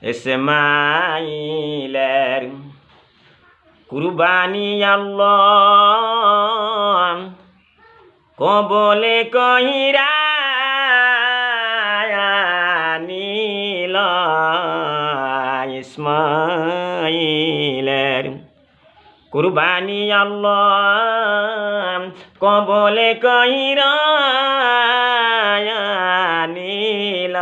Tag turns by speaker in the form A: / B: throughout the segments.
A: ইসমাইলের কুরবানি আল্লাহ কবলে কইরা নিল ইসমাইলের কুরবানি আল্লাহ কবলে কইরা নিল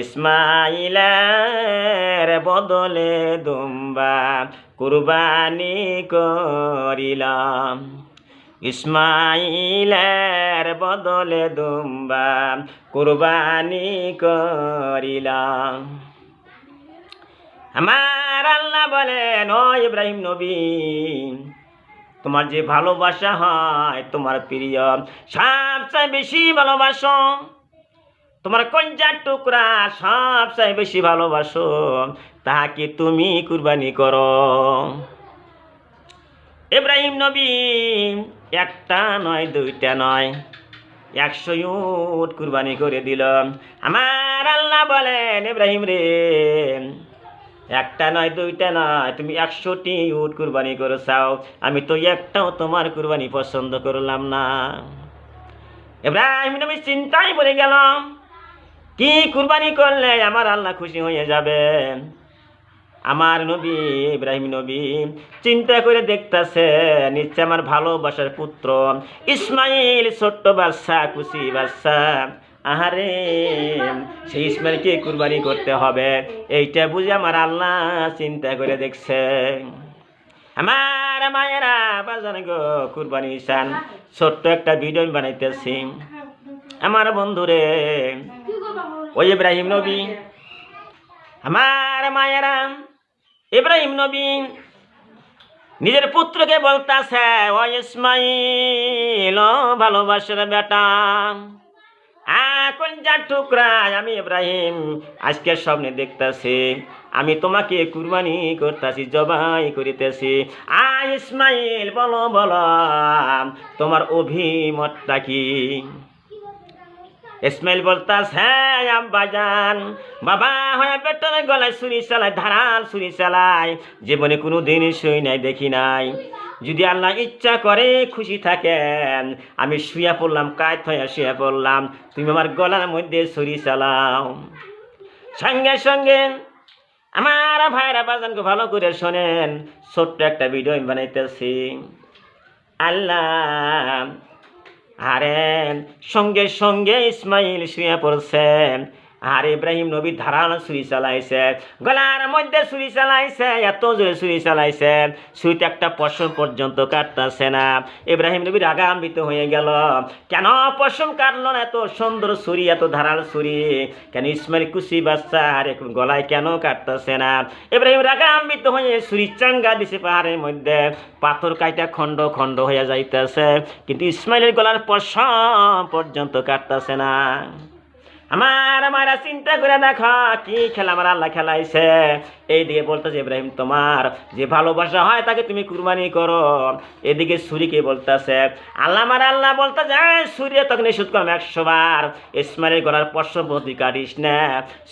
A: ইসমাইলের বদলে দুম্বা কুরবানি করিলাম ইসমাইলের বদলে দুম্বা কুরবানি করিলাম। আমার আল্লাহ বলেন, ও ইব্রাহিম নবী, তোমার যে ভালোবাসা হয় তোমার প্রিয় সবচেয়ে বেশি ভালোবাসো, তোমার কঞ্জার টুকরা সবচেয়ে বেশি ভালোবাসো, তাহাকে তুমি কুরবানি করো। ইব্রাহিম নবী একটা নয় দুইটা নয় 100 উট কুরবানি করে দিল। আমার আল্লাহ বলেন, ইব্রাহিম রে, একটা নয় দুইটা নয়, তুমি 100টি উট কুরবানি করে চাও, আমি তো একটাও তোমার কুরবানি পছন্দ করলাম না। ইব্রাহিম নবী চিন্তায় পড়ে গেল, কি কুরবানি করলে আমার আল্লাহ খুশি হয়ে যাবে। আমার নবী ইব্রাহিম নবী চিন্তা করে দেখতেছে, নিশ্চয় আমার ভালোবাসার পুত্র ইসমাইল ছোট্ট বাচ্চা, খুশি বাচ্চা, আহারে সেই ইসমাইলকে কুরবানি করতে হবে, এইটা বুঝে আমার আল্লাহ চিন্তা করে দেখছে। আমার মায়েরা বাজান গো, কুরবানি ইসান ছোট্ট একটা ভিডিও বানাইতেছি। আমার বন্ধুরে, ওই ইব্রাহিম নবী, আমার মায়েরা, ইব্রাহিম নবী নিজের পুত্রকে বলতেছে, ও ইসমাইল ভালোবাসার বেটা, কলিজার টুকরা, আমি ইব্রাহিম আজকের স্বপ্নে দেখতেছি আমি তোমাকে কুরবানি করতেছি, জবাই করিতেছি। ইসমাইল বলো বলো তোমার অভিমতটা কি? ইসমাইল বলতাছে, হ্যাঁ আব্বাজান, বাবা হয়ে বেটার গলায় ছুরি চালায়, ধারাল ছুরি চালায়, জীবনে কোনো দিন শুই নাই, দেখি নাই। যদি আল্লাহ ইচ্ছা করে, খুশি থাকেন, আমি শুয়ে পড়লাম, কায়ত হয়ে শুয়ে পড়লাম, তুমি আমার গলার মধ্যে ছুরি চালাও। সঙ্গে সঙ্গে আমার ভাইরা বাজানকে ভালো করে শোনেন, ছোট্ট একটা ভিডিও আমি বানাইতেছি। আল্লাহ আরে সঙ্গে সঙ্গে ইসমাইল শুয়ে পড়ছে, আর ইব্রাহিম নবী ধারালো ছুরি চালাইছে, গলার মধ্যে ছুরি চালাইছে, এত জোরে ছুরি চালাইছে, ছুরিতে একটা পশম পর্যন্ত কাটতেছে না। ইব্রাহিম নবী রাগান্বিত হয়ে গেল, কেন পশম কাটলো না? এত সুন্দর ছুরি, এত ধারালো ছুরি, কেন ইসমাইল কুচি বাচ্চা আর এখন গলায় কেন কাটতেছে না? ইব্রাহিম রাগান্বিত হয়ে ছুরি চাঙ্গা দিছে পাহাড়ের মধ্যে, পাথর কাইটা খণ্ড খণ্ড হয়ে যাইতেছে, কিন্তু ইসমাইলের গলার পশম পর্যন্ত কাটতেছে না। আমারা চিন্তা করে দেখো কি খেলা আমার আল্লাহ খেলাইছে। এইদিকে বলতেছে, ইব্রাহিম তোমার যে ভালোবাসা হয় তাকে তুমি কুরবানি করো। এদিকে ছুরিকে বলতেছে, আল্লাহ বলতেছে, ছুরি তখন নিষেধ করলাম 100 বার, ইসমাইলের গলার পশম প্রতি কাটিস না।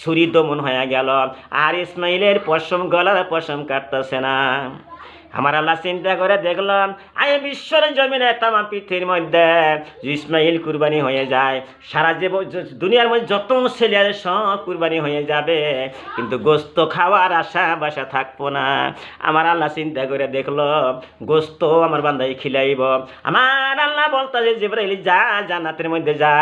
A: ছুরি দমন হয়ে গেল, আর ইসমাইলের পশম গলার পশম কাটতেছে না। আমার আল্লাহ চিন্তা করে দেখলাম, আই বিশ্বর জমিনে তামাম পৃথিবীর মধ্যে ইসমাইল কুরবানি হয়ে যায়, সারা যে দুনিয়ার মধ্যে যত ছেলে আছে সব কুরবানি হয়ে যাবে, কিন্তু গোস্ত খাওয়ার আশা বাসা থাকবো না। আমার আল্লাহ চিন্তা করে দেখলো, গোস্ত আমার বান্দাই খিলাইব। আমার আল্লাহ বলতেছে, জিবরাইল যা, জান্নাতের মধ্যে যা,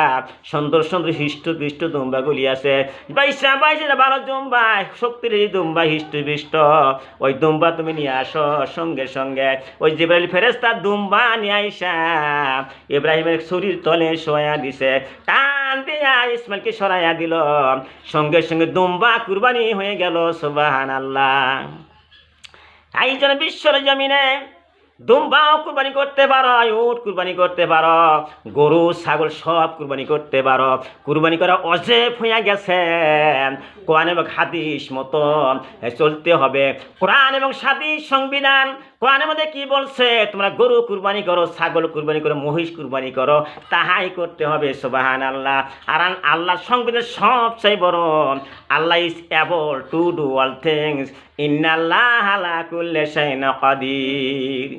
A: সুন্দর সুন্দর হিষ্টপৃষ্ট দুম্বাগুলি আছে, বাইশা 12 দুম্বা, শক্তির দুম্বা হিষ্টপৃষ্ট, ওই দুম্বা তুমি নিয়ে আসো। সঙ্গে সঙ্গে ওই জিবরাইল ফেরেশতা দুম্বা নিয়ে আইসা ইব্রাহিমের শরীর তলে শোয়া দিছে, টান দিয়া ইসমাইলকে সরাইয়া দিল, সঙ্গে সঙ্গে দুম্বা কুরবানি হয়ে গেল। সুবহানাল্লাহ। এই জন্য বিশ্বর জমিনে দুম্বাও কুরবানি করতে পারো, উট কুরবানি করতে পারো, গরু ছাগল সব কুরবানি করতে পারো। কুরবানি করা অজেব হইয়া গেছে। কোরআন এবং হাদিস মতো চলতে হবে। কোরআন এবং হাদিস সংবিধান কোরআনের মধ্যে কি বলছে? তোমরা গরু কুরবানি করো, ছাগল কুরবানি করো, মহিষ কুরবানি করো, তাহাই করতে হবে। সুবহানাল্লাহ। আর আল্লাহর সংবিধান সবচেয়ে বড়, Allah is able to do all things, ইন্নাল্লাহা আলা কুল্লি শাইইন কাদির।